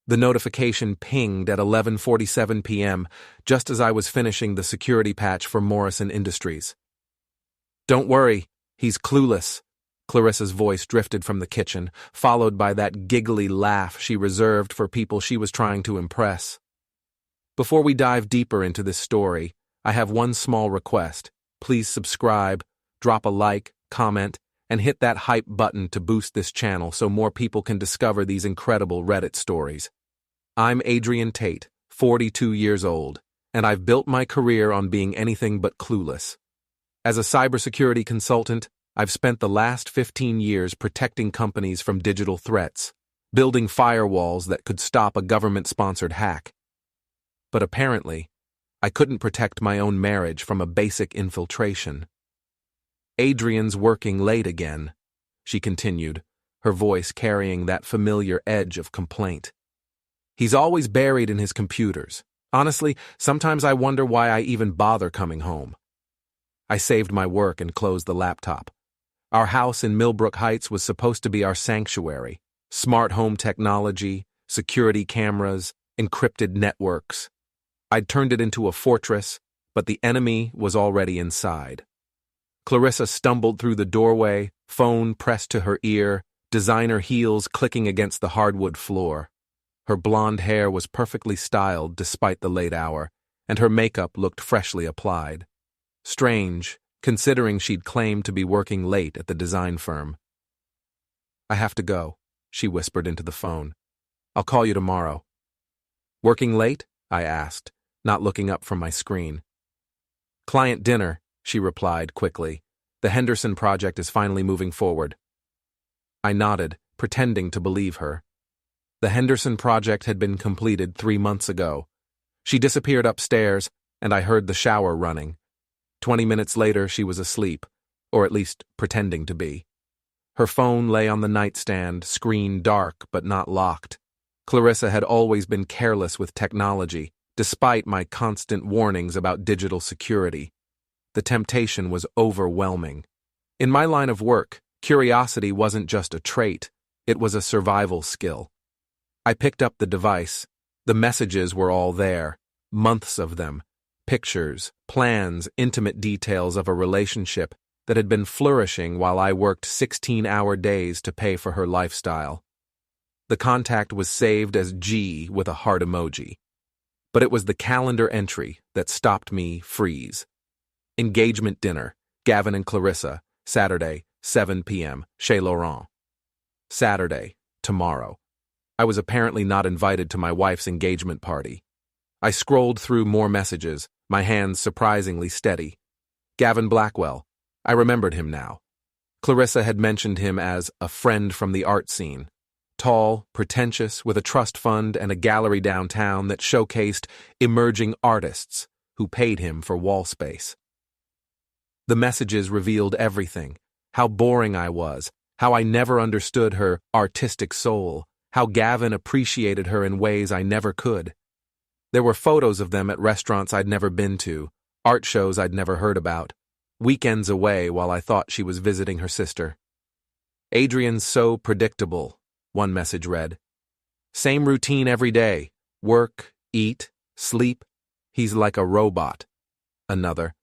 The notification pinged at 11:47 p.m., just as I was finishing the security patch for Morrison Industries. "Don't worry, he's clueless." Clarissa's voice drifted from the kitchen, followed by that giggly laugh she reserved for people she was trying to impress. Before we dive deeper into this story, I have one small request. Please subscribe, drop a like, comment, and hit that hype button to boost this channel so more people can discover these incredible Reddit stories. I'm Adrian Tate, 42 years old, and I've built my career on being anything but clueless. As a cybersecurity consultant, I've spent the last 15 years protecting companies from digital threats, building firewalls that could stop a government-sponsored hack. But apparently, I couldn't protect my own marriage from a basic infiltration. "Adrian's working late again," she continued, her voice carrying that familiar edge of complaint. "He's always buried in his computers. Honestly, sometimes I wonder why I even bother coming home." I saved my work and closed the laptop. Our house in Millbrook Heights was supposed to be our sanctuary. Smart home technology, security cameras, encrypted networks. I'd turned it into a fortress, but the enemy was already inside. Clarissa stumbled through the doorway, phone pressed to her ear, designer heels clicking against the hardwood floor. Her blonde hair was perfectly styled despite the late hour, and her makeup looked freshly applied. Strange, considering she'd claimed to be working late at the design firm. "I have to go," she whispered into the phone. "I'll call you tomorrow." "Working late?" I asked, not looking up from my screen. "Client dinner," she replied quickly. "The Henderson project is finally moving forward." I nodded, pretending to believe her. The Henderson project had been completed 3 months ago. She disappeared upstairs, and I heard the shower running. 20 minutes later, she was asleep, or at least pretending to be. Her phone lay on the nightstand, screen dark but not locked. Clarissa had always been careless with technology, despite my constant warnings about digital security. The temptation was overwhelming. In my line of work, curiosity wasn't just a trait, it was a survival skill. I picked up the device. The messages were all there, months of them. Pictures, plans, intimate details of a relationship that had been flourishing while I worked 16-hour days to pay for her lifestyle. The contact was saved as G with a heart emoji. But it was the calendar entry that stopped me freeze. Engagement dinner, Gavin and Clarissa, Saturday, 7 p.m., Chez Laurent. Saturday, tomorrow. I was apparently not invited to my wife's engagement party. I scrolled through more messages, my hands surprisingly steady. Gavin Blackwell. I remembered him now. Clarissa had mentioned him as a friend from the art scene. Tall, pretentious, with a trust fund and a gallery downtown that showcased emerging artists who paid him for wall space. The messages revealed everything. How boring I was, how I never understood her artistic soul, how Gavin appreciated her in ways I never could. There were photos of them at restaurants I'd never been to, art shows I'd never heard about, weekends away while I thought she was visiting her sister. "Adrian's so predictable," one message read. "Same routine every day. Work, eat, sleep. He's like a robot." Another.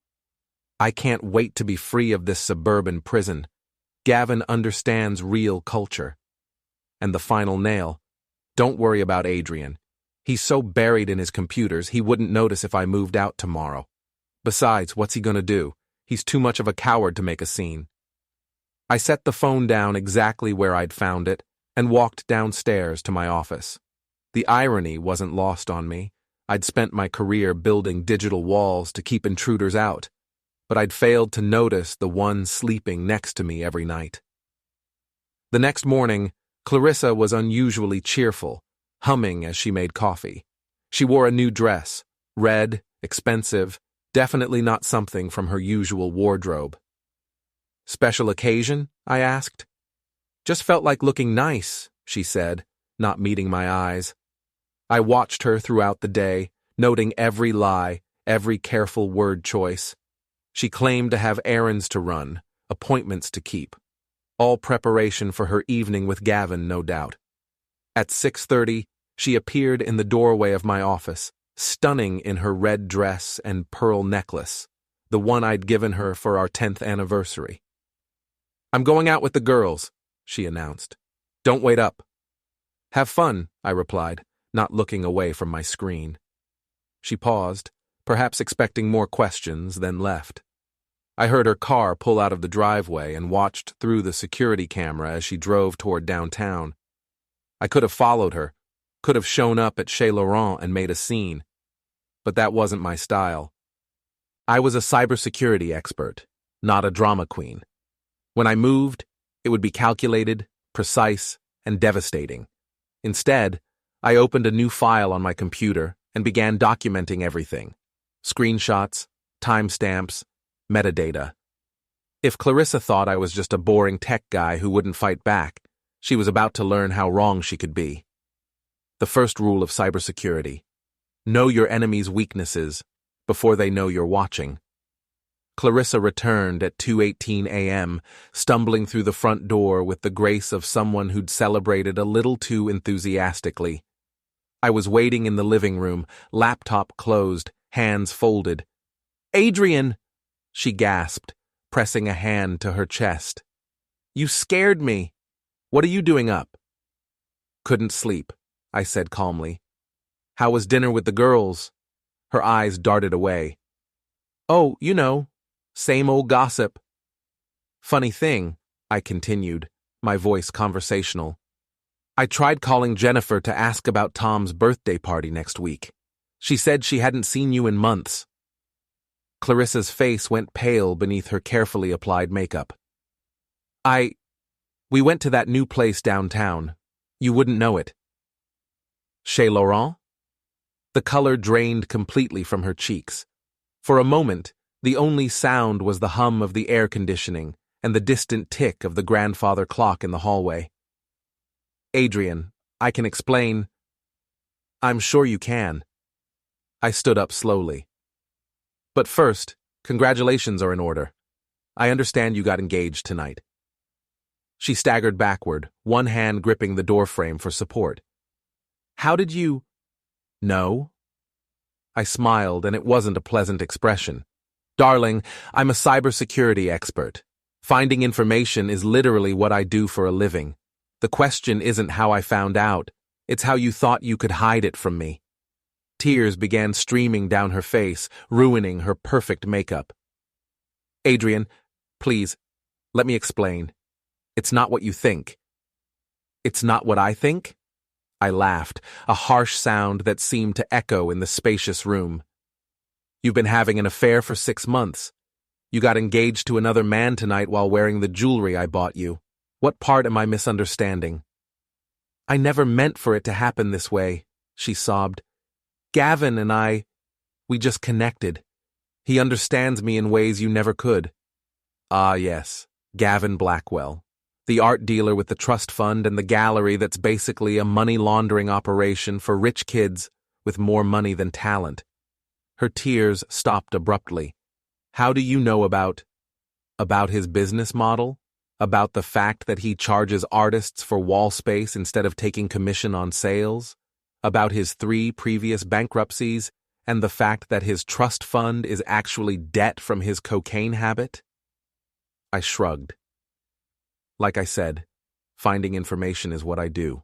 "I can't wait to be free of this suburban prison. Gavin understands real culture." And the final nail. "Don't worry about Adrian. He's so buried in his computers he wouldn't notice if I moved out tomorrow. Besides, what's he gonna do? He's too much of a coward to make a scene." I set the phone down exactly where I'd found it and walked downstairs to my office. The irony wasn't lost on me. I'd spent my career building digital walls to keep intruders out, but I'd failed to notice the one sleeping next to me every night. The next morning, Clarissa was unusually cheerful, humming as she made coffee. She wore a new dress, red, expensive, definitely not something from her usual wardrobe. "Special occasion?" I asked. "Just felt like looking nice," she said, not meeting my eyes. I watched her throughout the day, noting every lie, every careful word choice. She claimed to have errands to run, appointments to keep. All preparation for her evening with Gavin, no doubt. At 6:30, She appeared in the doorway of my office, stunning in her red dress and pearl necklace, the one I'd given her for our 10th anniversary. "I'm going out with the girls," she announced. "Don't wait up." "Have fun," I replied, not looking away from my screen. She paused, perhaps expecting more questions, then left. I heard her car pull out of the driveway and watched through the security camera as she drove toward downtown. I could have followed her, could have shown up at Chez Laurent and made a scene, but that wasn't my style. I was a cybersecurity expert, not a drama queen. When I moved, it would be calculated, precise, and devastating. Instead, I opened a new file on my computer and began documenting everything: screenshots, timestamps, metadata. If Clarissa thought I was just a boring tech guy who wouldn't fight back, she was about to learn how wrong she could be. The first rule of cybersecurity: know your enemy's weaknesses before they know you're watching. Clarissa returned at 2:18 a.m., stumbling through the front door with the grace of someone who'd celebrated a little too enthusiastically. I was waiting in the living room, laptop closed, hands folded. "Adrian!" she gasped, pressing a hand to her chest. "You scared me. What are you doing up?" "Couldn't sleep," I said calmly. "How was dinner with the girls?" Her eyes darted away. "Oh, you know, same old gossip." "Funny thing," I continued, my voice conversational. "I tried calling Jennifer to ask about Tom's birthday party next week. She said she hadn't seen you in months." Clarissa's face went pale beneath her carefully applied makeup. We went to that new place downtown. You wouldn't know it." "Chez Laurent?" The color drained completely from her cheeks. For a moment, the only sound was the hum of the air conditioning and the distant tick of the grandfather clock in the hallway. "Adrian, I can explain." "I'm sure you can." I stood up slowly. "But first, congratulations are in order. I understand you got engaged tonight." She staggered backward, one hand gripping the doorframe for support. "How did you know?" I smiled, and it wasn't a pleasant expression. "Darling, I'm a cybersecurity expert. Finding information is literally what I do for a living. The question isn't how I found out, it's how you thought you could hide it from me." Tears began streaming down her face, ruining her perfect makeup. "Adrian, please, let me explain. It's not what you think." "It's not what I think?" I laughed, a harsh sound that seemed to echo in the spacious room. "You've been having an affair for 6 months. You got engaged to another man tonight while wearing the jewelry I bought you. What part am I misunderstanding?" "I never meant for it to happen this way," she sobbed. "Gavin and we just connected. He understands me in ways you never could." "Ah, yes, Gavin Blackwell. The art dealer with the trust fund and the gallery that's basically a money laundering operation for rich kids with more money than talent." Her tears stopped abruptly. "How do you know about his business model? About the fact that he charges artists for wall space instead of taking commission on sales? About his 3 previous bankruptcies and the fact that his trust fund is actually debt from his cocaine habit?" I shrugged. "Like I said, finding information is what I do."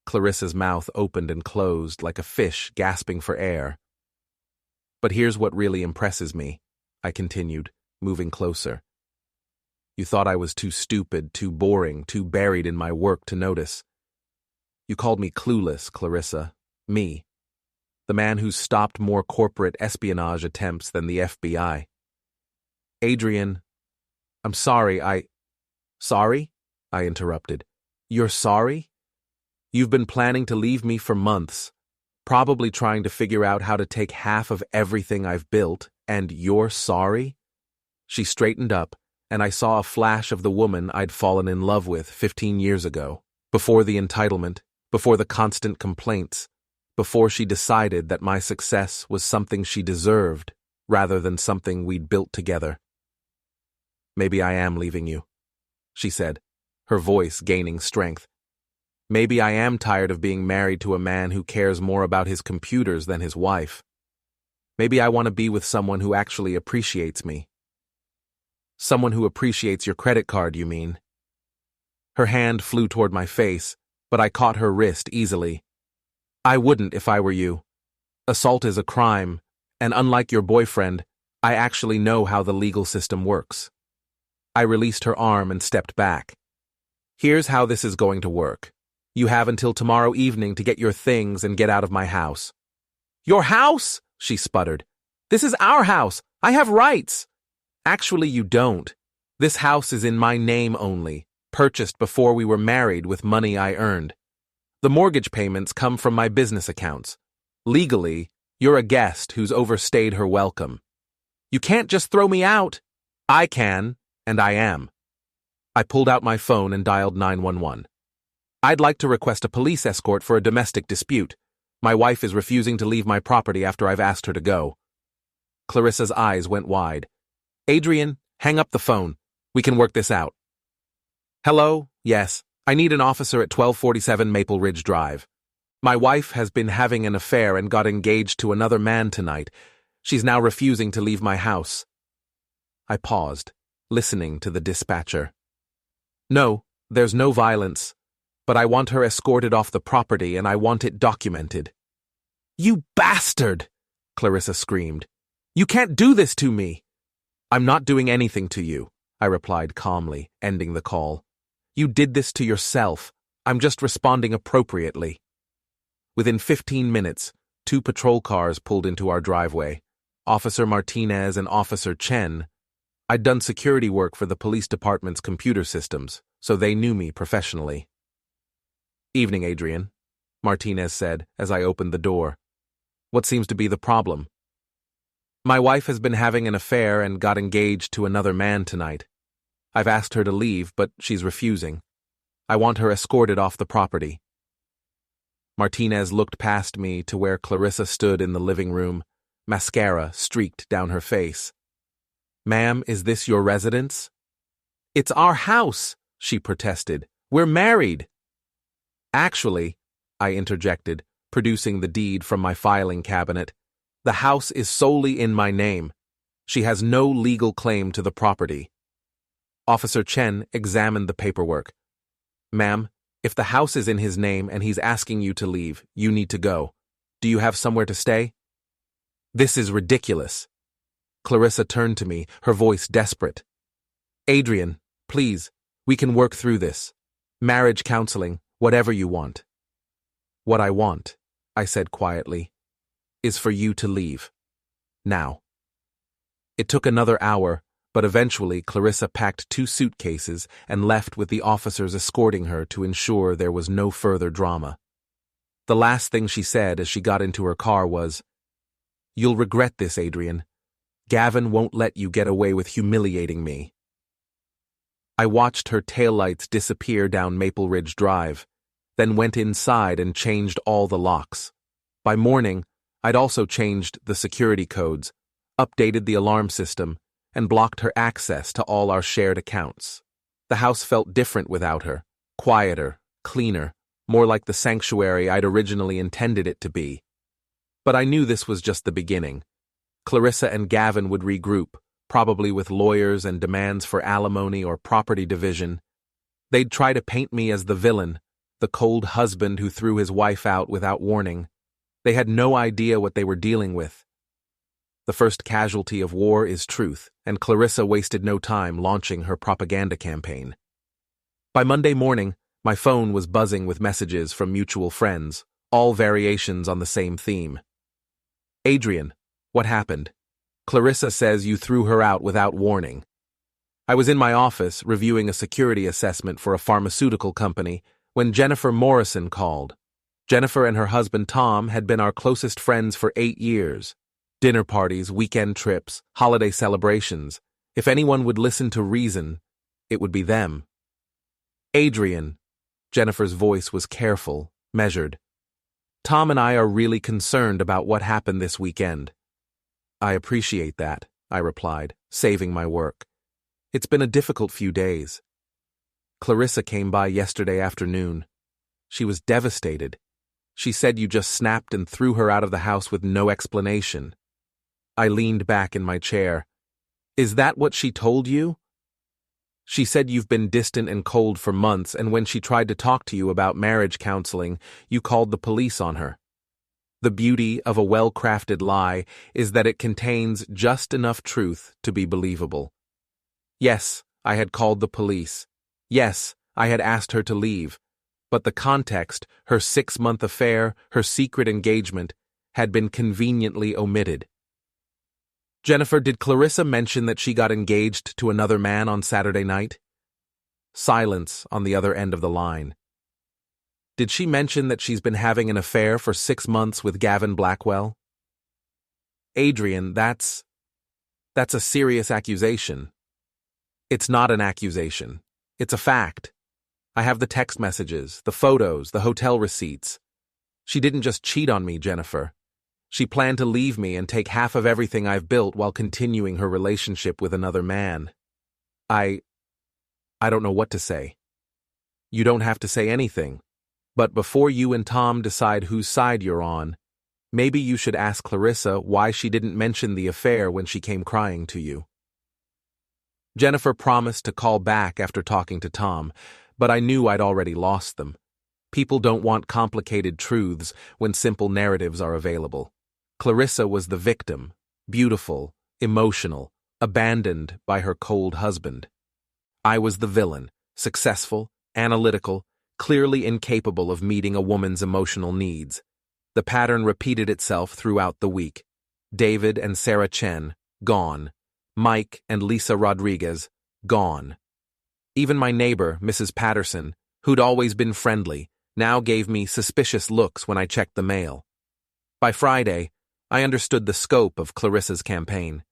Clarissa's mouth opened and closed like a fish gasping for air. "But here's what really impresses me," I continued, moving closer. "You thought I was too stupid, too boring, too buried in my work to notice. You called me clueless, Clarissa. Me. The man who's stopped more corporate espionage attempts than the FBI. Adrian, I'm sorry, Sorry? I interrupted. "You're sorry? You've been planning to leave me for months, probably trying to figure out how to take half of everything I've built, and you're sorry?" She straightened up, and I saw a flash of the woman I'd fallen in love with 15 years ago, before the entitlement, before the constant complaints, before she decided that my success was something she deserved, rather than something we'd built together. "Maybe I am leaving you," she said, her voice gaining strength. Maybe I am tired of being married to a man who cares more about his computers than his wife. Maybe I want to be with someone who actually appreciates me. Someone who appreciates your credit card, you mean? Her hand flew toward my face, but I caught her wrist easily. I wouldn't if I were you. Assault is a crime, and unlike your boyfriend, I actually know how the legal system works. I released her arm and stepped back. Here's how this is going to work. You have until tomorrow evening to get your things and get out of my house. Your house? She sputtered. This is our house. I have rights. Actually, you don't. This house is in my name only, purchased before we were married with money I earned. The mortgage payments come from my business accounts. Legally, you're a guest who's overstayed her welcome. You can't just throw me out. I can, and I am. I pulled out my phone and dialed 911. I'd like to request a police escort for a domestic dispute. My wife is refusing to leave my property after I've asked her to go. Clarissa's eyes went wide. Adrian, hang up the phone. We can work this out. Hello? Yes. I need an officer at 1247 Maple Ridge Drive. My wife has been having an affair and got engaged to another man tonight. She's now refusing to leave my house. I paused, listening to the dispatcher. No, there's no violence, but I want her escorted off the property and I want it documented. You bastard! Clarissa screamed. You can't do this to me! I'm not doing anything to you, I replied calmly, ending the call. You did this to yourself. I'm just responding appropriately. Within 15 minutes, 2 patrol cars pulled into our driveway. Officer Martinez and Officer Chen. I'd done security work for the police department's computer systems, so they knew me professionally. Evening, Adrian, Martinez said as I opened the door. What seems to be the problem? My wife has been having an affair and got engaged to another man tonight. I've asked her to leave, but she's refusing. I want her escorted off the property. Martinez looked past me to where Clarissa stood in the living room, mascara streaked down her face. Ma'am, is this your residence? It's our house, she protested. We're married. Actually, I interjected, producing the deed from my filing cabinet, the house is solely in my name. She has no legal claim to the property. Officer Chen examined the paperwork. Ma'am, if the house is in his name and he's asking you to leave, you need to go. Do you have somewhere to stay? This is ridiculous. Clarissa turned to me, her voice desperate. Adrian, please, we can work through this. Marriage counseling, whatever you want. What I want, I said quietly, is for you to leave. Now. It took another hour, but eventually Clarissa packed 2 suitcases and left with the officers escorting her to ensure there was no further drama. The last thing she said as she got into her car was, You'll regret this, Adrian. Gavin won't let you get away with humiliating me. I watched her taillights disappear down Maple Ridge Drive, then went inside and changed all the locks. By morning, I'd also changed the security codes, updated the alarm system, and blocked her access to all our shared accounts. The house felt different without her, quieter, cleaner, more like the sanctuary I'd originally intended it to be. But I knew this was just the beginning. Clarissa and Gavin would regroup, probably with lawyers and demands for alimony or property division. They'd try to paint me as the villain, the cold husband who threw his wife out without warning. They had no idea what they were dealing with. The first casualty of war is truth, and Clarissa wasted no time launching her propaganda campaign. By Monday morning, my phone was buzzing with messages from mutual friends, all variations on the same theme. Adrian, what happened? Clarissa says you threw her out without warning. I was in my office reviewing a security assessment for a pharmaceutical company when Jennifer Morrison called. Jennifer and her husband Tom had been our closest friends for 8 years. Dinner parties, weekend trips, holiday celebrations. If anyone would listen to reason, it would be them. Adrian, Jennifer's voice was careful, measured. Tom and I are really concerned about what happened this weekend. I appreciate that, I replied, saving my work. It's been a difficult few days. Clarissa came by yesterday afternoon. She was devastated. She said you just snapped and threw her out of the house with no explanation. I leaned back in my chair. Is that what she told you? She said you've been distant and cold for months, and when she tried to talk to you about marriage counseling, you called the police on her. The beauty of a well-crafted lie is that it contains just enough truth to be believable. Yes, I had called the police. Yes, I had asked her to leave. But the context, her 6-month affair, her secret engagement, had been conveniently omitted. Jennifer, did Clarissa mention that she got engaged to another man on Saturday night? Silence on the other end of the line. Did she mention that she's been having an affair for 6 months with Gavin Blackwell? Adrian, that's a serious accusation. It's not an accusation. It's a fact. I have the text messages, the photos, the hotel receipts. She didn't just cheat on me, Jennifer. She planned to leave me and take half of everything I've built while continuing her relationship with another man. I don't know what to say. You don't have to say anything. But before you and Tom decide whose side you're on, maybe you should ask Clarissa why she didn't mention the affair when she came crying to you. Jennifer promised to call back after talking to Tom, but I knew I'd already lost them. People don't want complicated truths when simple narratives are available. Clarissa was the victim, beautiful, emotional, abandoned by her cold husband. I was the villain, successful, analytical, clearly incapable of meeting a woman's emotional needs. The pattern repeated itself throughout the week. David and Sarah Chen, gone. Mike and Lisa Rodriguez, gone. Even my neighbor, Mrs. Patterson, who'd always been friendly, now gave me suspicious looks when I checked the mail. By Friday, I understood the scope of Clarissa's campaign.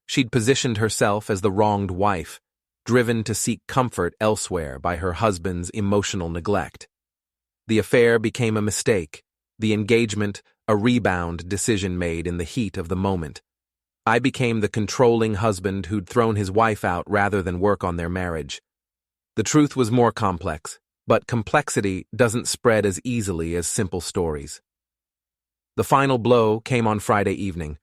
She'd positioned herself as the wronged wife, driven to seek comfort elsewhere by her husband's emotional neglect. The affair became a mistake, the engagement a rebound decision made in the heat of the moment. I became the controlling husband who'd thrown his wife out rather than work on their marriage. The truth was more complex, but complexity doesn't spread as easily as simple stories. The final blow came on Friday evening.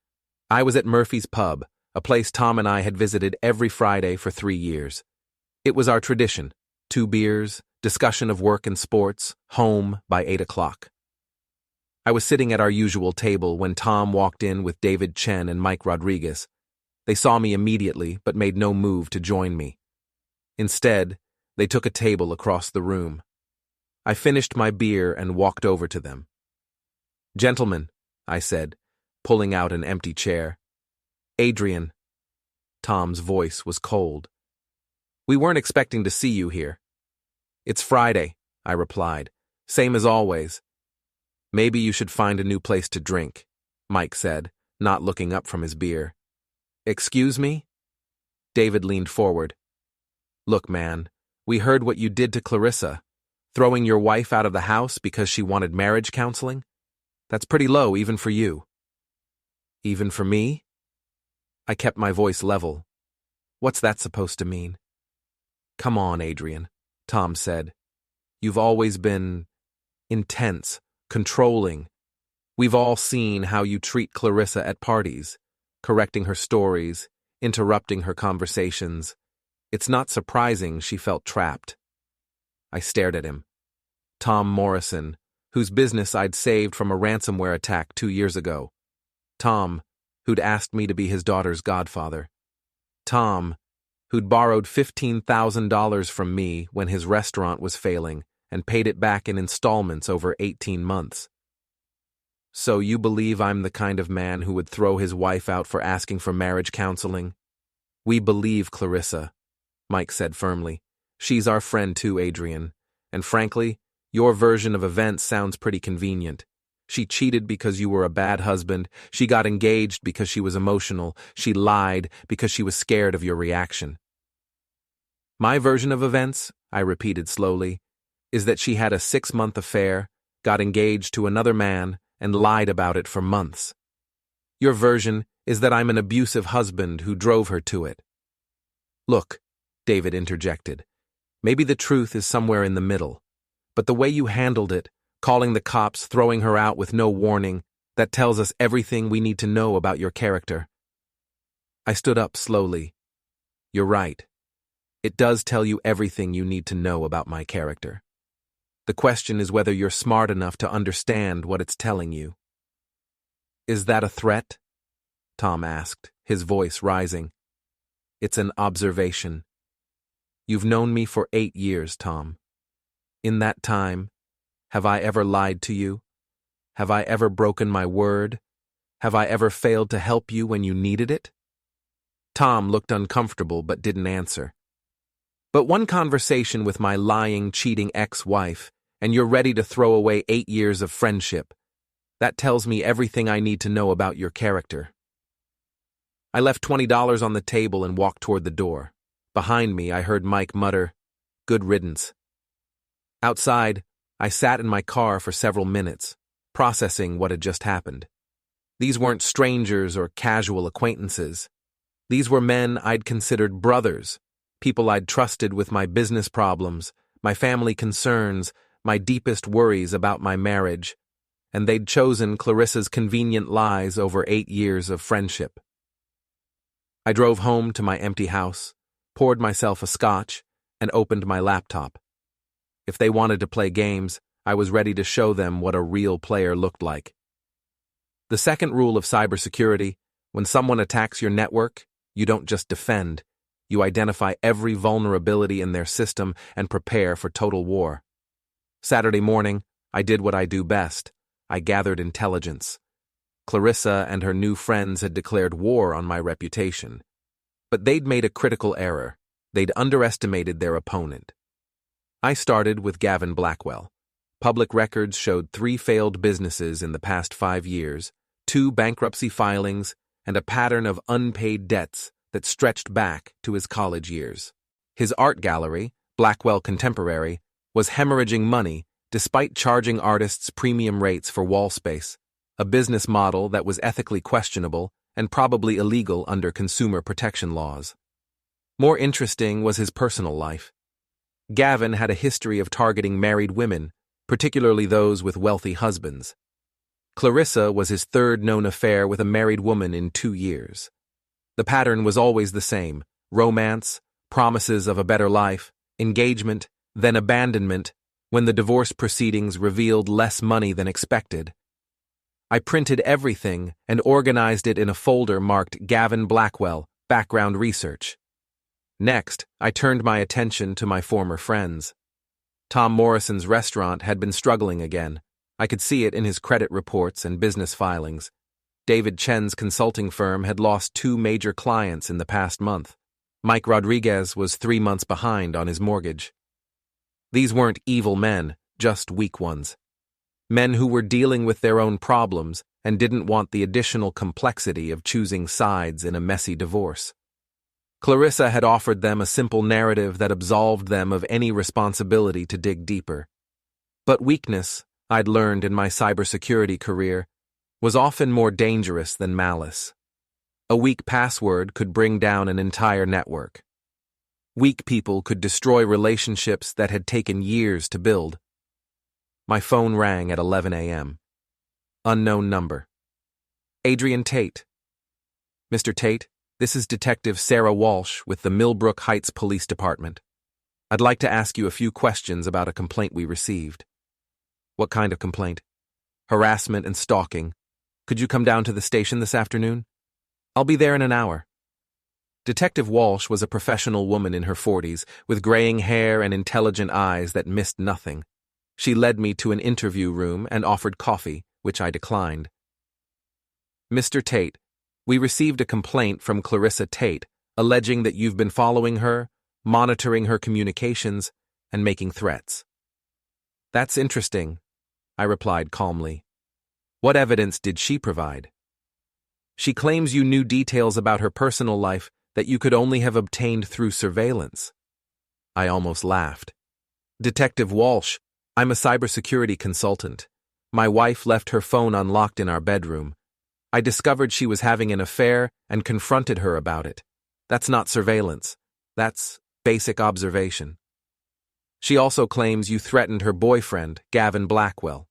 I was at Murphy's Pub, a place Tom and I had visited every Friday for 3 years. It was our tradition: 2 beers, discussion of work and sports, home by 8 o'clock. I was sitting at our usual table when Tom walked in with David Chen and Mike Rodriguez. They saw me immediately but made no move to join me. Instead, they took a table across the room. I finished my beer and walked over to them. "Gentlemen," I said, pulling out an empty chair. "Adrian." Tom's voice was cold. "We weren't expecting to see you here." "It's Friday," I replied. "Same as always." "Maybe you should find a new place to drink," Mike said, not looking up from his beer. "Excuse me?" David leaned forward. "Look, man, we heard what you did to Clarissa, throwing your wife out of the house because she wanted marriage counseling. That's pretty low even for you." "Even for me?" I kept my voice level. "What's that supposed to mean?" "Come on, Adrian," Tom said. "You've always been intense, controlling. We've all seen how you treat Clarissa at parties, correcting her stories, interrupting her conversations. It's not surprising she felt trapped." I stared at him. Tom Morrison, whose business I'd saved from a ransomware attack 2 years ago. Tom, who'd asked me to be his daughter's godfather. Tom, who'd borrowed $15,000 from me when his restaurant was failing and paid it back in installments over 18 months. "So you believe I'm the kind of man who would throw his wife out for asking for marriage counseling?" "We believe Clarissa," Mike said firmly. "She's our friend too, Adrian. And frankly, your version of events sounds pretty convenient. She cheated because you were a bad husband. She got engaged because she was emotional. She lied because she was scared of your reaction." "My version of events," I repeated slowly, "is that she had a 6-month affair, got engaged to another man, and lied about it for months. Your version is that I'm an abusive husband who drove her to it." "Look," David interjected, "maybe the truth is somewhere in the middle. but the way you handled it, calling the cops, throwing her out with no warning, that tells us everything we need to know about your character." I stood up slowly. "You're right. It does tell you everything you need to know about my character. The question is whether you're smart enough to understand what it's telling you." "Is that a threat?" Tom asked, his voice rising. "It's an observation. You've known me for 8 years, Tom. In that time, have I ever lied to you? Have I ever broken my word? Have I ever failed to help you when you needed it?" Tom looked uncomfortable but didn't answer. "But one conversation with my lying, cheating ex-wife, and you're ready to throw away 8 years of friendship. That tells me everything I need to know about your character." I left $20 on the table and walked toward the door. Behind me, I heard Mike mutter, "Good riddance." Outside, I sat in my car for several minutes, processing what had just happened. These weren't strangers or casual acquaintances. These were men I'd considered brothers, people I'd trusted with my business problems, my family concerns, my deepest worries about my marriage, and they'd chosen Clarissa's convenient lies over 8 years of friendship. I drove home to my empty house, poured myself a scotch, and opened my laptop. If they wanted to play games, I was ready to show them what a real player looked like. The second rule of cybersecurity: when someone attacks your network, you don't just defend. You identify every vulnerability in their system and prepare for total war. Saturday morning, I did what I do best. I gathered intelligence. Clarissa and her new friends had declared war on my reputation. But they'd made a critical error. They'd underestimated their opponent. I started with Gavin Blackwell. Public records showed 3 failed businesses in the past 5 years, 2 bankruptcy filings, and a pattern of unpaid debts that stretched back to his college years. His art gallery, Blackwell Contemporary, was hemorrhaging money despite charging artists premium rates for wall space, a business model that was ethically questionable and probably illegal under consumer protection laws. More interesting was his personal life. Gavin had a history of targeting married women, particularly those with wealthy husbands. Clarissa was his third known affair with a married woman in 2 years. The pattern was always the same: romance, promises of a better life, engagement, then abandonment when the divorce proceedings revealed less money than expected. I printed everything and organized it in a folder marked Gavin Blackwell, Background Research. Next, I turned my attention to my former friends. Tom Morrison's restaurant had been struggling again. I could see it in his credit reports and business filings. David Chen's consulting firm had lost 2 major clients in the past month. Mike Rodriguez was 3 months behind on his mortgage. These weren't evil men, just weak ones. Men who were dealing with their own problems and didn't want the additional complexity of choosing sides in a messy divorce. Clarissa had offered them a simple narrative that absolved them of any responsibility to dig deeper. But weakness, I'd learned in my cybersecurity career, was often more dangerous than malice. A weak password could bring down an entire network. Weak people could destroy relationships that had taken years to build. My phone rang at 11 a.m. Unknown number. Adrian Tate. "Mr. Tate, this is Detective Sarah Walsh with the Millbrook Heights Police Department. I'd like to ask you a few questions about a complaint we received." "What kind of complaint?" "Harassment and stalking. Could you come down to the station this afternoon?" "I'll be there in an hour." Detective Walsh was a professional woman in her 40s, with graying hair and intelligent eyes that missed nothing. She led me to an interview room and offered coffee, which I declined. "Mr. Tate, we received a complaint from Clarissa Tate alleging that you've been following her, monitoring her communications, and making threats." "That's interesting," I replied calmly. "What evidence did she provide?" "She claims you knew details about her personal life that you could only have obtained through surveillance." I almost laughed. "Detective Walsh, I'm a cybersecurity consultant. My wife left her phone unlocked in our bedroom. I discovered she was having an affair and confronted her about it. That's not surveillance. That's basic observation." She also claims you threatened her boyfriend, Gavin Blackwell.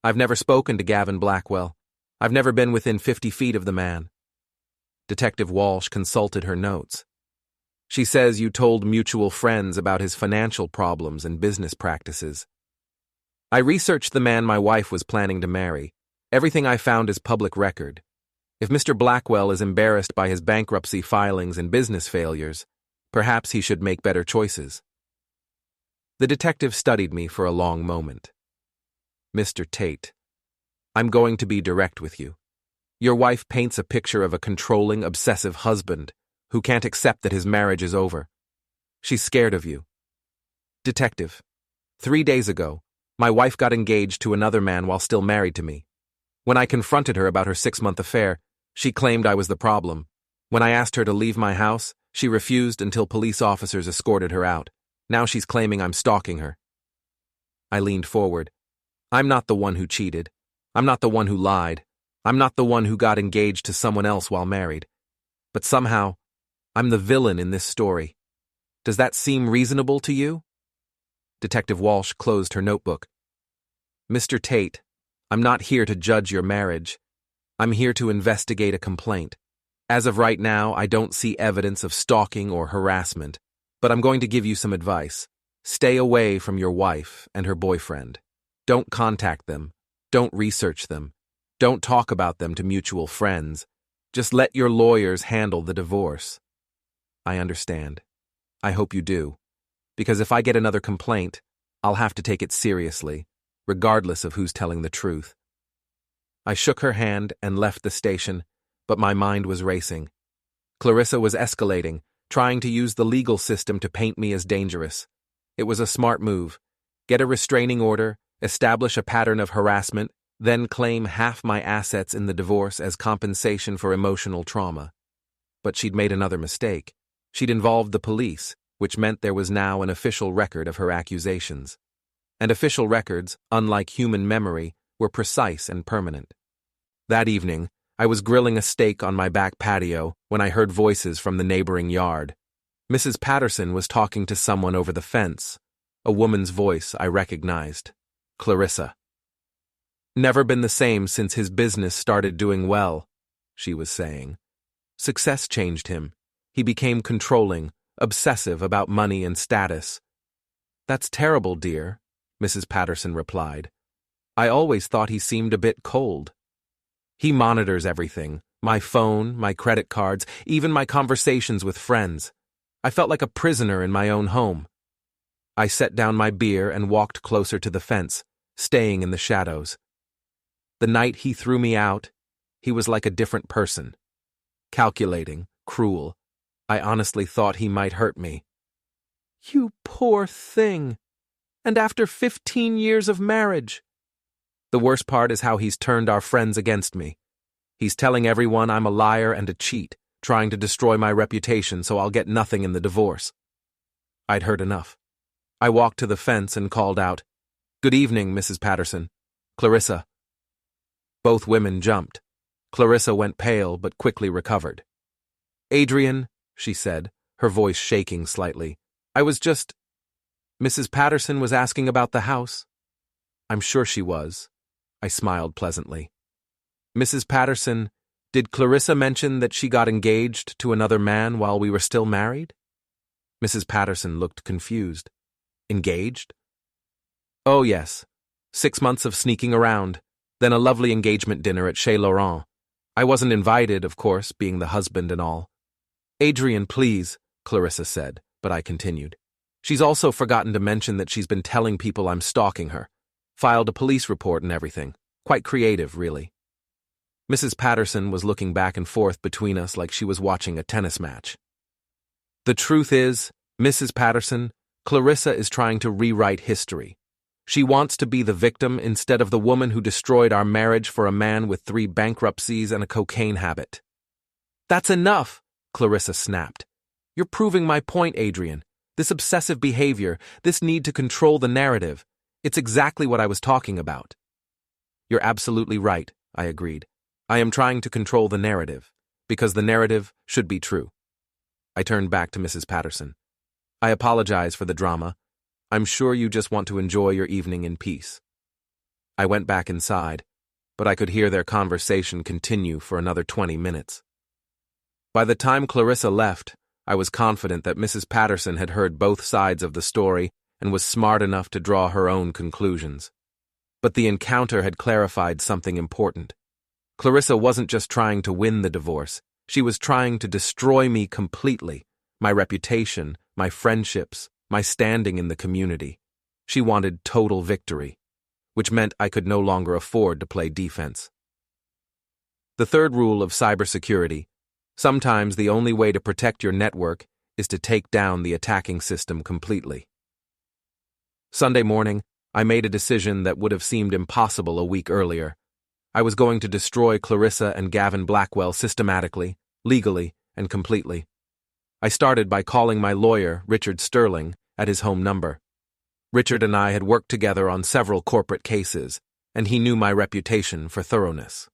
I've never spoken to Gavin Blackwell. I've never been within 50 feet of the man. Detective Walsh consulted her notes. She says you told mutual friends about his financial problems and business practices. I researched the man my wife was planning to marry. Everything I found is public record. If Mr. Blackwell is embarrassed by his bankruptcy filings and business failures, perhaps he should make better choices. The detective studied me for a long moment. Mr. Tate, I'm going to be direct with you. Your wife paints a picture of a controlling, obsessive husband who can't accept that his marriage is over. She's scared of you. Detective, 3 days ago, my wife got engaged to another man while still married to me. When I confronted her about her 6-month affair, she claimed I was the problem. When I asked her to leave my house, she refused until police officers escorted her out. Now she's claiming I'm stalking her. I leaned forward. I'm not the one who cheated. I'm not the one who lied. I'm not the one who got engaged to someone else while married. But somehow, I'm the villain in this story. Does that seem reasonable to you? Detective Walsh closed her notebook. Mr. Tate, I'm not here to judge your marriage. I'm here to investigate a complaint. As of right now, I don't see evidence of stalking or harassment, but I'm going to give you some advice. Stay away from your wife and her boyfriend. Don't contact them. Don't research them. Don't talk about them to mutual friends. Just let your lawyers handle the divorce. I understand. I hope you do. Because if I get another complaint, I'll have to take it seriously, regardless of who's telling the truth. I shook her hand and left the station, but my mind was racing. Clarissa was escalating, trying to use the legal system to paint me as dangerous. It was a smart move. Get a restraining order, establish a pattern of harassment, then claim half my assets in the divorce as compensation for emotional trauma. But she'd made another mistake. She'd involved the police, which meant there was now an official record of her accusations. And official records, unlike human memory, were precise and permanent. That evening, I was grilling a steak on my back patio when I heard voices from the neighboring yard. Mrs. Patterson was talking to someone over the fence. A woman's voice I recognized. Clarissa. Never been the same since his business started doing well, she was saying. Success changed him. He became controlling, obsessive about money and status. That's terrible, dear, Mrs. Patterson replied. I always thought he seemed a bit cold. He monitors everything, my phone, my credit cards, even my conversations with friends. I felt like a prisoner in my own home. I set down my beer and walked closer to the fence, staying in the shadows. The night he threw me out, he was like a different person. Calculating, cruel. I honestly thought he might hurt me. You poor thing. And after 15 years of marriage. The worst part is how he's turned our friends against me. He's telling everyone I'm a liar and a cheat, trying to destroy my reputation so I'll get nothing in the divorce. I'd heard enough. I walked to the fence and called out, Good evening, Mrs. Patterson. Clarissa. Both women jumped. Clarissa went pale but quickly recovered. Adrian, she said, her voice shaking slightly. I was just... Mrs. Patterson was asking about the house. I'm sure she was. I smiled pleasantly. Mrs. Patterson, did Clarissa mention that she got engaged to another man while we were still married? Mrs. Patterson looked confused. Engaged? Oh, yes. 6 months of sneaking around, then a lovely engagement dinner at Chez Laurent. I wasn't invited, of course, being the husband and all. Adrian, please, Clarissa said, but I continued. She's also forgotten to mention that she's been telling people I'm stalking her. Filed a police report and everything. Quite creative, really. Mrs. Patterson was looking back and forth between us like she was watching a tennis match. The truth is, Mrs. Patterson, Clarissa is trying to rewrite history. She wants to be the victim instead of the woman who destroyed our marriage for a man with 3 bankruptcies and a cocaine habit. That's enough, Clarissa snapped. You're proving my point, Adrian. This obsessive behavior, this need to control the narrative. It's exactly what I was talking about. You're absolutely right, I agreed. I am trying to control the narrative, because the narrative should be true. I turned back to Mrs. Patterson. I apologize for the drama. I'm sure you just want to enjoy your evening in peace." I went back inside, but I could hear their conversation continue for another 20 minutes. By the time Clarissa left, I was confident that Mrs. Patterson had heard both sides of the story and was smart enough to draw her own conclusions. But the encounter had clarified something important. Clarissa wasn't just trying to win the divorce, she was trying to destroy me completely, my reputation, my friendships, my standing in the community. She wanted total victory, which meant I could no longer afford to play defense. The third rule of cybersecurity: sometimes the only way to protect your network is to take down the attacking system completely. Sunday morning, I made a decision that would have seemed impossible a week earlier. I was going to destroy Clarissa and Gavin Blackwell systematically, legally, and completely. I started by calling my lawyer, Richard Sterling, at his home number. Richard and I had worked together on several corporate cases, and he knew my reputation for thoroughness.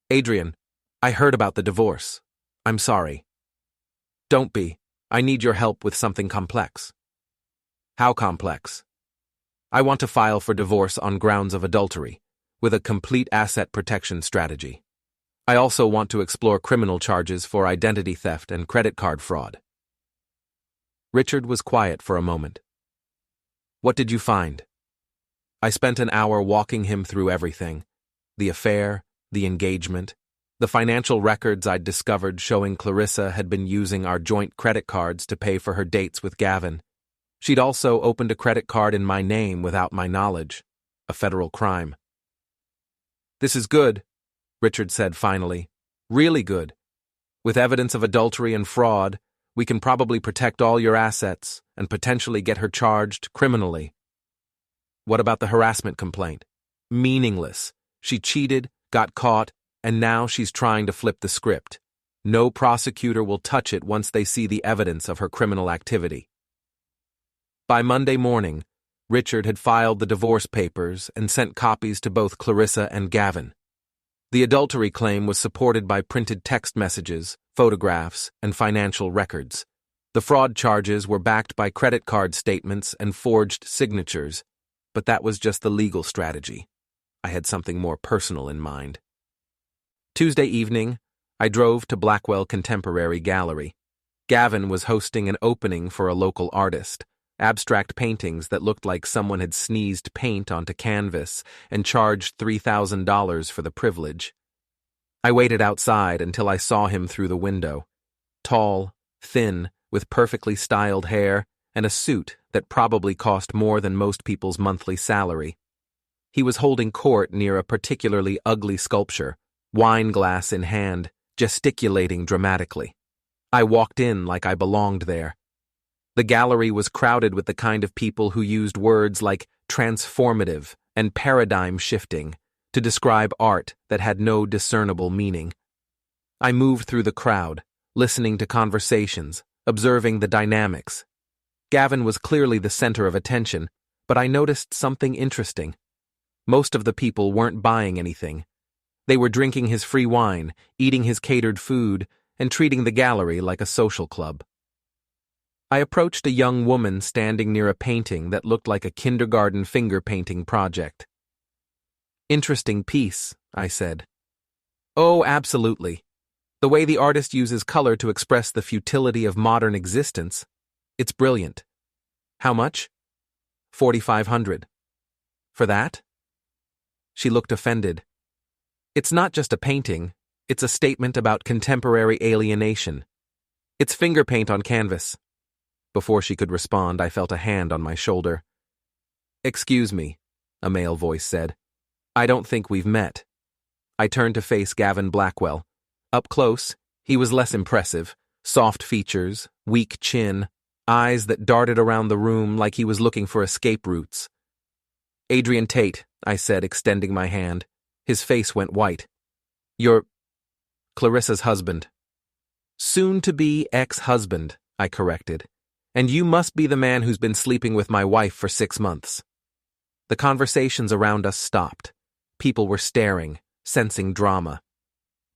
"Adrian, I heard about the divorce. I'm sorry." "Don't be. I need your help with something complex." "How complex?" "I want to file for divorce on grounds of adultery, with a complete asset protection strategy. I also want to explore criminal charges for identity theft and credit card fraud." Richard was quiet for a moment. "What did you find?" I spent an hour walking him through everything: the affair, the engagement, the financial records I'd discovered showing Clarissa had been using our joint credit cards to pay for her dates with Gavin. She'd also opened a credit card in my name without my knowledge, a federal crime. "This is good," Richard said finally. "Really good. With evidence of adultery and fraud, we can probably protect all your assets and potentially get her charged criminally." "What about the harassment complaint?" "Meaningless. She cheated, got caught, and now she's trying to flip the script. No prosecutor will touch it once they see the evidence of her criminal activity." By Monday morning, Richard had filed the divorce papers and sent copies to both Clarissa and Gavin. The adultery claim was supported by printed text messages, photographs, and financial records. The fraud charges were backed by credit card statements and forged signatures, but that was just the legal strategy. I had something more personal in mind. Tuesday evening, I drove to Blackwell Contemporary Gallery. Gavin was hosting an opening for a local artist, abstract paintings that looked like someone had sneezed paint onto canvas and charged $3,000 for the privilege. I waited outside until I saw him through the window. Tall, thin, with perfectly styled hair and a suit that probably cost more than most people's monthly salary. He was holding court near a particularly ugly sculpture, wine glass in hand, gesticulating dramatically. I walked in like I belonged there. The gallery was crowded with the kind of people who used words like transformative and paradigm-shifting to describe art that had no discernible meaning. I moved through the crowd, listening to conversations, observing the dynamics. Gavin was clearly the center of attention, but I noticed something interesting. Most of the people weren't buying anything. They were drinking his free wine, eating his catered food, and treating the gallery like a social club. I approached a young woman standing near a painting that looked like a kindergarten finger painting project. "Interesting piece," I said. "Oh, absolutely. The way the artist uses color to express the futility of modern existence. It's brilliant." "How much?" $4,500. "For that?" She looked offended. "It's not just a painting, it's a statement about contemporary alienation. It's finger paint on canvas." Before she could respond, I felt a hand on my shoulder. "Excuse me," a male voice said. "I don't think we've met." I turned to face Gavin Blackwell. Up close, he was less impressive. Soft features, weak chin, eyes that darted around the room like he was looking for escape routes. "Adrian Tate," I said, extending my hand. His face went white. "You're Clarissa's husband." "Soon-to-be ex-husband," I corrected. "And you must be the man who's been sleeping with my wife for 6 months." The conversations around us stopped. People were staring, sensing drama.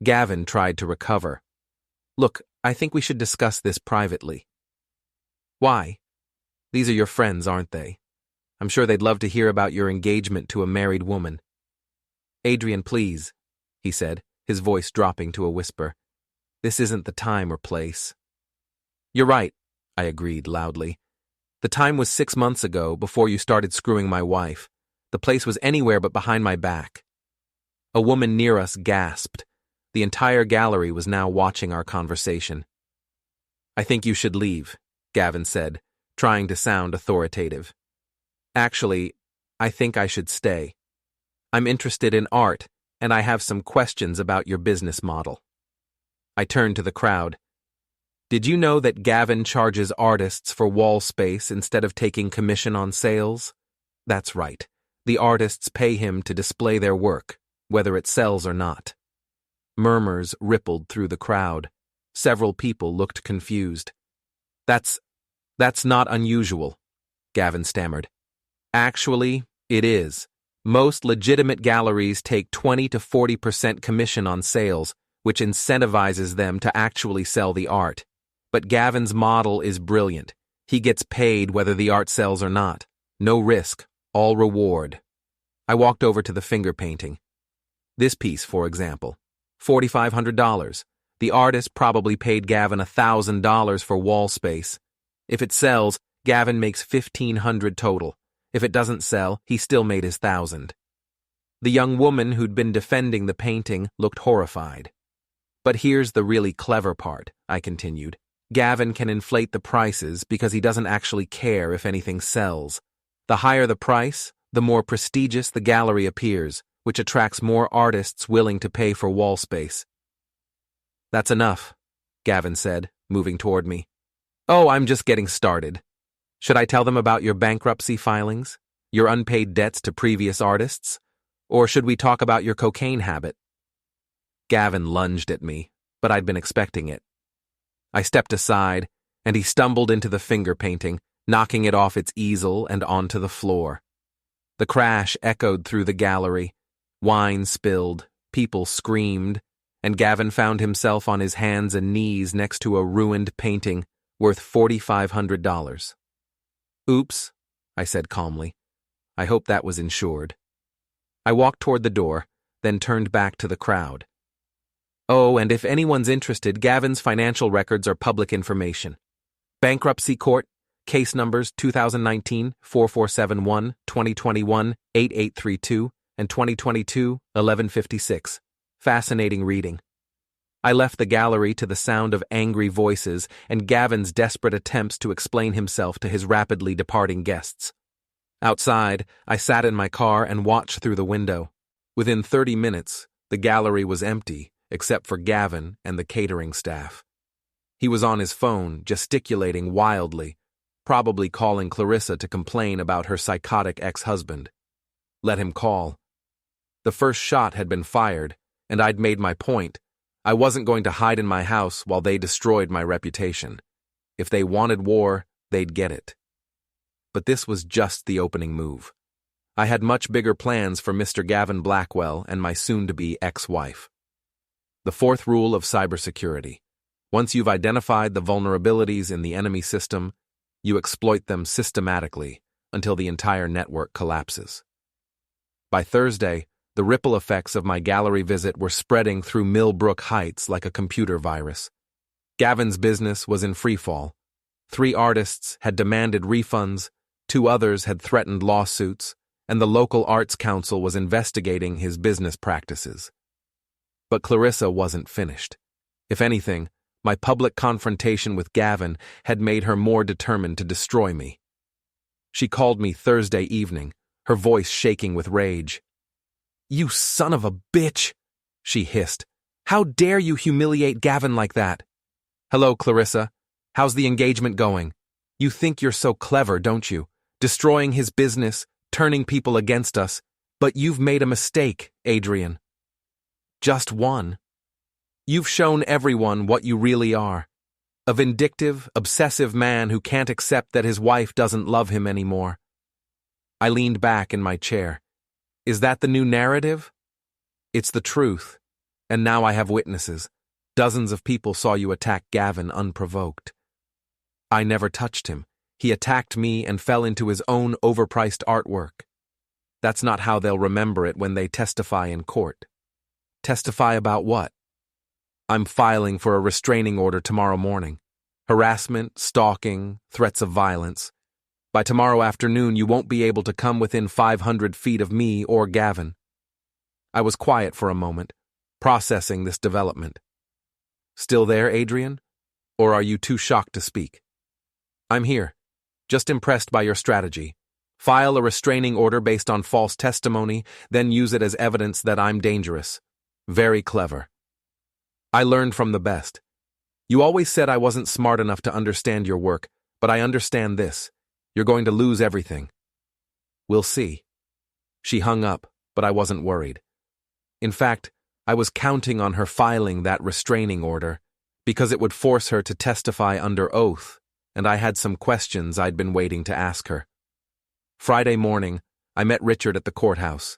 Gavin tried to recover. "Look, I think we should discuss this privately." "Why?" These are your friends, aren't they? I'm sure they'd love to hear about your engagement to a married woman. Adrian, please, he said, his voice dropping to a whisper. This isn't the time or place. You're right, I agreed loudly. The time was 6 months ago, before you started screwing my wife. The place was anywhere but behind my back. A woman near us gasped. The entire gallery was now watching our conversation. I think you should leave, Gavin said, trying to sound authoritative. Actually, I think I should stay. I'm interested in art, and I have some questions about your business model. I turned to the crowd. Did you know that Gavin charges artists for wall space instead of taking commission on sales? That's right. The artists pay him to display their work, whether it sells or not. Murmurs rippled through the crowd. Several people looked confused. That's not unusual, Gavin stammered. Actually, it is. Most legitimate galleries take 20 to 40% commission on sales, which incentivizes them to actually sell the art. But Gavin's model is brilliant. He gets paid whether the art sells or not. No risk, all reward. I walked over to the finger painting. This piece, for example, $4,500. The artist probably paid Gavin $1,000 for wall space. If it sells, Gavin makes $1,500 total. If it doesn't sell, he still made his $1,000. The young woman who'd been defending the painting looked horrified. But here's the really clever part, I continued. Gavin can inflate the prices because he doesn't actually care if anything sells. The higher the price, the more prestigious the gallery appears, which attracts more artists willing to pay for wall space. That's enough, Gavin said, moving toward me. Oh, I'm just getting started. Should I tell them about your bankruptcy filings, your unpaid debts to previous artists, or should we talk about your cocaine habit? Gavin lunged at me, but I'd been expecting it. I stepped aside, and he stumbled into the finger painting, knocking it off its easel and onto the floor. The crash echoed through the gallery. Wine spilled, people screamed, and Gavin found himself on his hands and knees next to a ruined painting worth $4,500. Oops, I said calmly. I hope that was insured. I walked toward the door, then turned back to the crowd. Oh, and if anyone's interested, Gavin's financial records are public information. Bankruptcy Court, case numbers 2019-4471, 2021-8832, and 2022-1156. Fascinating reading. I left the gallery to the sound of angry voices and Gavin's desperate attempts to explain himself to his rapidly departing guests. Outside, I sat in my car and watched through the window. Within 30 minutes, the gallery was empty, except for Gavin and the catering staff. He was on his phone, gesticulating wildly, probably calling Clarissa to complain about her psychotic ex-husband. Let him call. The first shot had been fired, and I'd made my point. I wasn't going to hide in my house while they destroyed my reputation. If they wanted war, they'd get it. But this was just the opening move. I had much bigger plans for Mr. Gavin Blackwell and my soon-to-be ex-wife. The fourth rule of cybersecurity. Once you've identified the vulnerabilities in the enemy system, you exploit them systematically until the entire network collapses. By Thursday, the ripple effects of my gallery visit were spreading through Millbrook Heights like a computer virus. Gavin's business was in freefall. 3 artists had demanded refunds, 2 others had threatened lawsuits, and the local arts council was investigating his business practices. But Clarissa wasn't finished. If anything, my public confrontation with Gavin had made her more determined to destroy me. She called me Thursday evening, her voice shaking with rage. "You son of a bitch," she hissed. "How dare you humiliate Gavin like that?" "Hello, Clarissa. How's the engagement going? You think you're so clever, don't you? Destroying his business, turning people against us. But you've made a mistake, Adrian. Just one. You've shown everyone what you really are. A vindictive, obsessive man who can't accept that his wife doesn't love him anymore." I leaned back in my chair. Is that the new narrative? It's the truth. And now I have witnesses. Dozens of people saw you attack Gavin unprovoked. I never touched him. He attacked me and fell into his own overpriced artwork. That's not how they'll remember it when they testify in court. Testify about what? I'm filing for a restraining order tomorrow morning. Harassment, stalking, threats of violence. By tomorrow afternoon, you won't be able to come within 500 feet of me or Gavin. I was quiet for a moment, processing this development. Still there, Adrian? Or are you too shocked to speak? I'm here, just impressed by your strategy. File a restraining order based on false testimony, then use it as evidence that I'm dangerous. Very clever. I learned from the best. You always said I wasn't smart enough to understand your work, but I understand this. You're going to lose everything. We'll see. She hung up, but I wasn't worried. In fact, I was counting on her filing that restraining order because it would force her to testify under oath, and I had some questions I'd been waiting to ask her. Friday morning, I met Richard at the courthouse.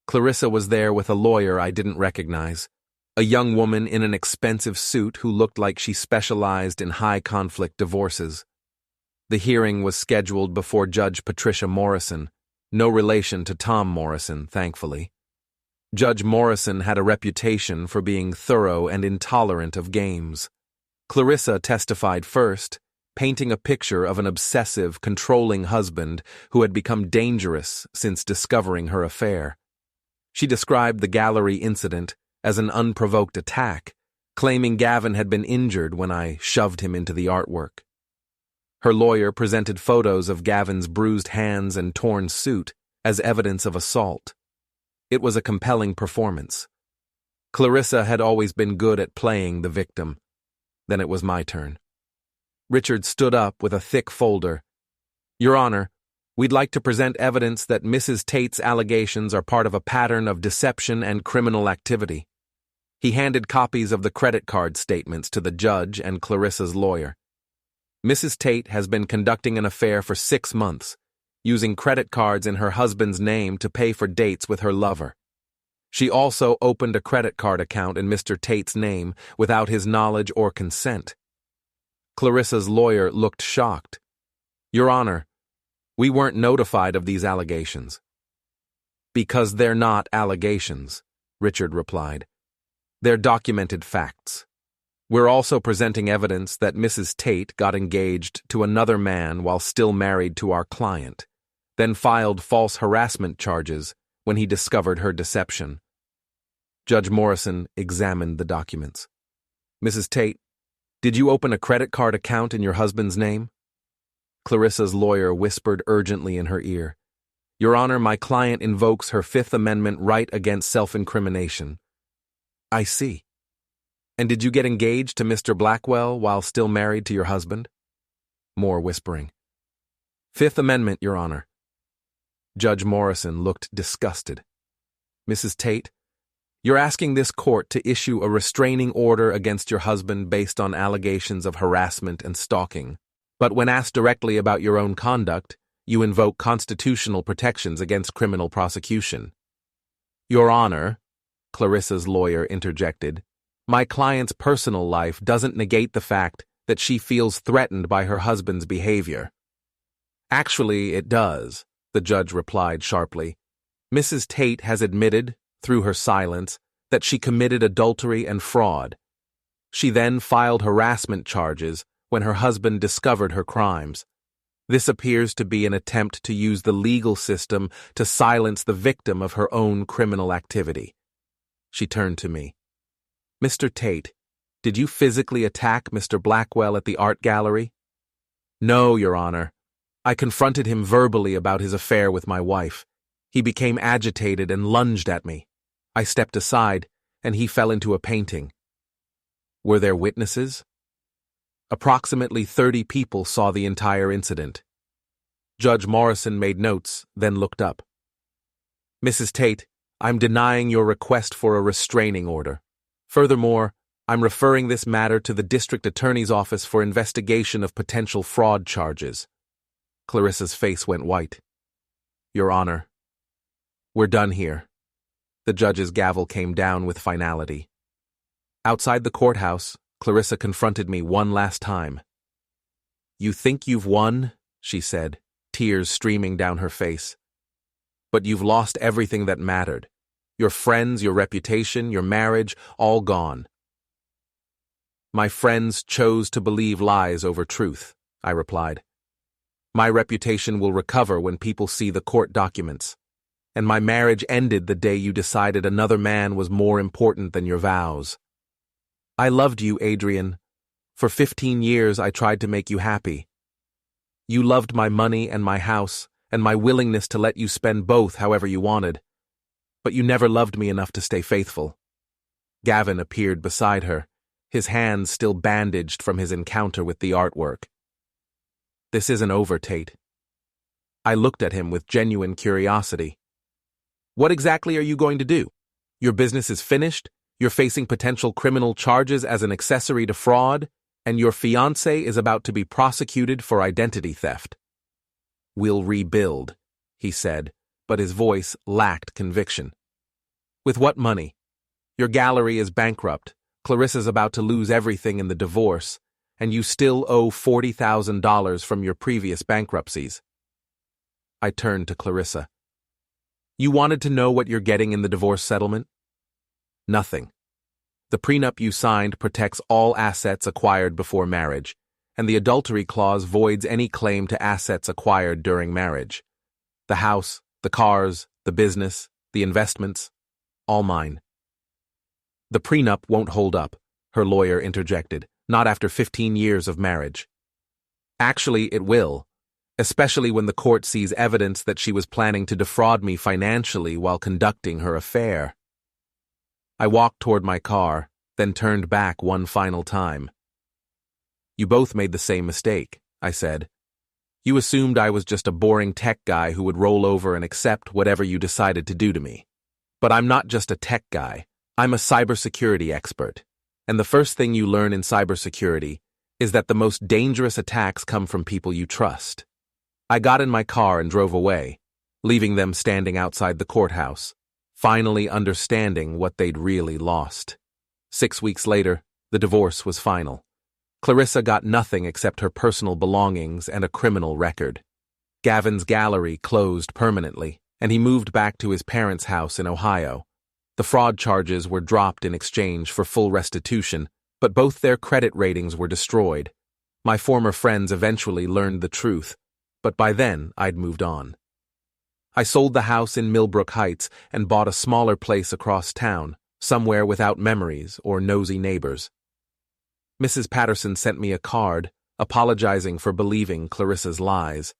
Clarissa was there with a lawyer I didn't recognize, a young woman in an expensive suit who looked like she specialized in high-conflict divorces. The hearing was scheduled before Judge Patricia Morrison, no relation to Tom Morrison, thankfully. Judge Morrison had a reputation for being thorough and intolerant of games. Clarissa testified first, painting a picture of an obsessive, controlling husband who had become dangerous since discovering her affair. She described the gallery incident as an unprovoked attack, claiming Gavin had been injured when I shoved him into the artwork. Her lawyer presented photos of Gavin's bruised hands and torn suit as evidence of assault. It was a compelling performance. Clarissa had always been good at playing the victim. Then it was my turn. Richard stood up with a thick folder. Your Honor, we'd like to present evidence that Mrs. Tate's allegations are part of a pattern of deception and criminal activity. He handed copies of the credit card statements to the judge and Clarissa's lawyer. Mrs. Tate has been conducting an affair for 6 months, using credit cards in her husband's name to pay for dates with her lover. She also opened a credit card account in Mr. Tate's name without his knowledge or consent. Clarissa's lawyer looked shocked. Your Honor, we weren't notified of these allegations. Because they're not allegations, Richard replied. They're documented facts. We're also presenting evidence that Mrs. Tate got engaged to another man while still married to our client, then filed false harassment charges when he discovered her deception. Judge Morrison examined the documents. Mrs. Tate, did you open a credit card account in your husband's name? Clarissa's lawyer whispered urgently in her ear. Your Honor, my client invokes her Fifth Amendment right against self-incrimination. I see. And did you get engaged to Mr. Blackwell while still married to your husband? More whispering. Fifth Amendment, Your Honor. Judge Morrison looked disgusted. Mrs. Tate, you're asking this court to issue a restraining order against your husband based on allegations of harassment and stalking. But when asked directly about your own conduct, you invoke constitutional protections against criminal prosecution. Your Honor, Clarissa's lawyer interjected, my client's personal life doesn't negate the fact that she feels threatened by her husband's behavior. Actually, it does, the judge replied sharply. Mrs. Tate has admitted, through her silence, that she committed adultery and fraud. She then filed harassment charges when her husband discovered her crimes. This appears to be an attempt to use the legal system to silence the victim of her own criminal activity. She turned to me. Mr. Tate, did you physically attack Mr. Blackwell at the art gallery? No, Your Honor. I confronted him verbally about his affair with my wife. He became agitated and lunged at me. I stepped aside, and he fell into a painting. Were there witnesses? Approximately 30 people saw the entire incident. Judge Morrison made notes, then looked up. Mrs. Tate, I'm denying your request for a restraining order. Furthermore, I'm referring this matter to the District Attorney's Office for investigation of potential fraud charges. Clarissa's face went white. Your Honor, we're done here. The judge's gavel came down with finality. Outside the courthouse, Clarissa confronted me one last time. You think you've won, she said, tears streaming down her face. But you've lost everything that mattered. Your friends, your reputation, your marriage, all gone. My friends chose to believe lies over truth, I replied. My reputation will recover when people see the court documents. And my marriage ended the day you decided another man was more important than your vows. I loved you, Adrian. For 15 years I tried to make you happy. You loved my money and my house, and my willingness to let you spend both however you wanted. But you never loved me enough to stay faithful. Gavin appeared beside her, his hands still bandaged from his encounter with the artwork. This isn't over, Tate. I looked at him with genuine curiosity. What exactly are you going to do? Your business is finished, you're facing potential criminal charges as an accessory to fraud, and your fiancé is about to be prosecuted for identity theft. We'll rebuild, he said, but his voice lacked conviction. With what money? Your gallery is bankrupt, Clarissa's about to lose everything in the divorce, and you still owe $40,000 from your previous bankruptcies. I turned to Clarissa. You wanted to know what you're getting in the divorce settlement? Nothing. The prenup you signed protects all assets acquired before marriage, and the adultery clause voids any claim to assets acquired during marriage. The house, the cars, the business, the investments, all mine. The prenup won't hold up, her lawyer interjected, not after 15 years of marriage. Actually, it will, especially when the court sees evidence that she was planning to defraud me financially while conducting her affair. I walked toward my car, then turned back one final time. You both made the same mistake, I said. You assumed I was just a boring tech guy who would roll over and accept whatever you decided to do to me. But I'm not just a tech guy, I'm a cybersecurity expert. And the first thing you learn in cybersecurity is that the most dangerous attacks come from people you trust. I got in my car and drove away, leaving them standing outside the courthouse, finally understanding what they'd really lost. 6 weeks later, the divorce was final. Clarissa got nothing except her personal belongings and a criminal record. Gavin's gallery closed permanently, and he moved back to his parents' house in Ohio. The fraud charges were dropped in exchange for full restitution, but both their credit ratings were destroyed. My former friends eventually learned the truth, but by then I'd moved on. I sold the house in Millbrook Heights and bought a smaller place across town, somewhere without memories or nosy neighbors. Mrs. Patterson sent me a card, apologizing for believing Clarissa's lies.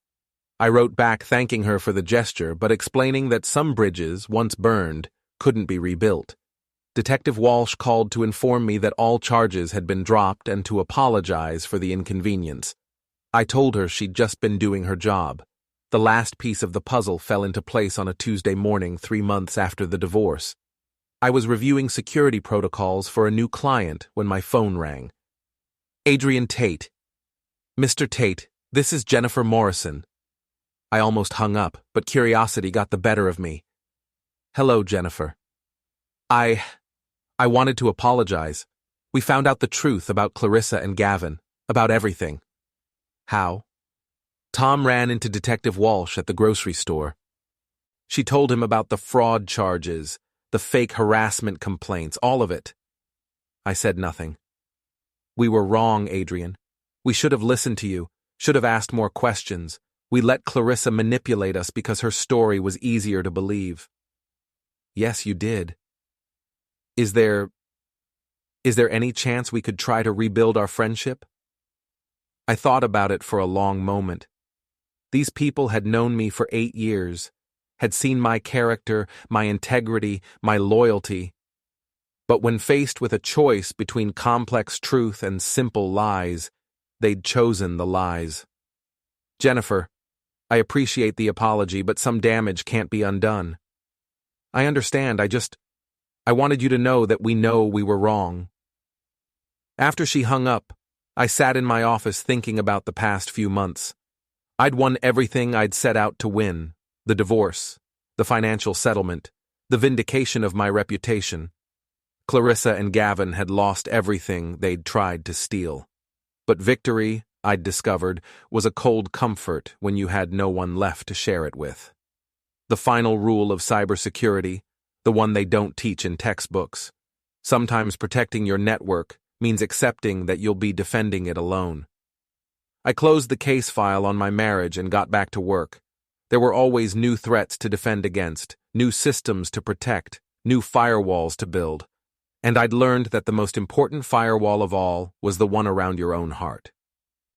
I wrote back thanking her for the gesture, but explaining that some bridges, once burned, couldn't be rebuilt. Detective Walsh called to inform me that all charges had been dropped and to apologize for the inconvenience. I told her she'd just been doing her job. The last piece of the puzzle fell into place on a Tuesday morning 3 months after the divorce. I was reviewing security protocols for a new client when my phone rang. Adrian Tate. Mr. Tate, this is Jennifer Morrison. I almost hung up, but curiosity got the better of me. Hello, Jennifer. I wanted to apologize. We found out the truth about Clarissa and Gavin, about everything. How? Tom ran into Detective Walsh at the grocery store. She told him about the fraud charges, the fake harassment complaints, all of it. I said nothing. We were wrong, Adrian. We should have listened to you, should have asked more questions. We let Clarissa manipulate us because her story was easier to believe. Yes, you did. Is there any chance we could try to rebuild our friendship? I thought about it for a long moment. These people had known me for 8 years, had seen my character, my integrity, my loyalty. But when faced with a choice between complex truth and simple lies, they'd chosen the lies. Jennifer, I appreciate the apology, but some damage can't be undone. I understand, I wanted you to know that we know we were wrong. After she hung up, I sat in my office thinking about the past few months. I'd won everything I'd set out to win: the divorce, the financial settlement, the vindication of my reputation. Clarissa and Gavin had lost everything they'd tried to steal. But victory, I'd discovered, was a cold comfort when you had no one left to share it with. The final rule of cybersecurity, the one they don't teach in textbooks. Sometimes protecting your network means accepting that you'll be defending it alone. I closed the case file on my marriage and got back to work. There were always new threats to defend against, new systems to protect, new firewalls to build. And I'd learned that the most important firewall of all was the one around your own heart.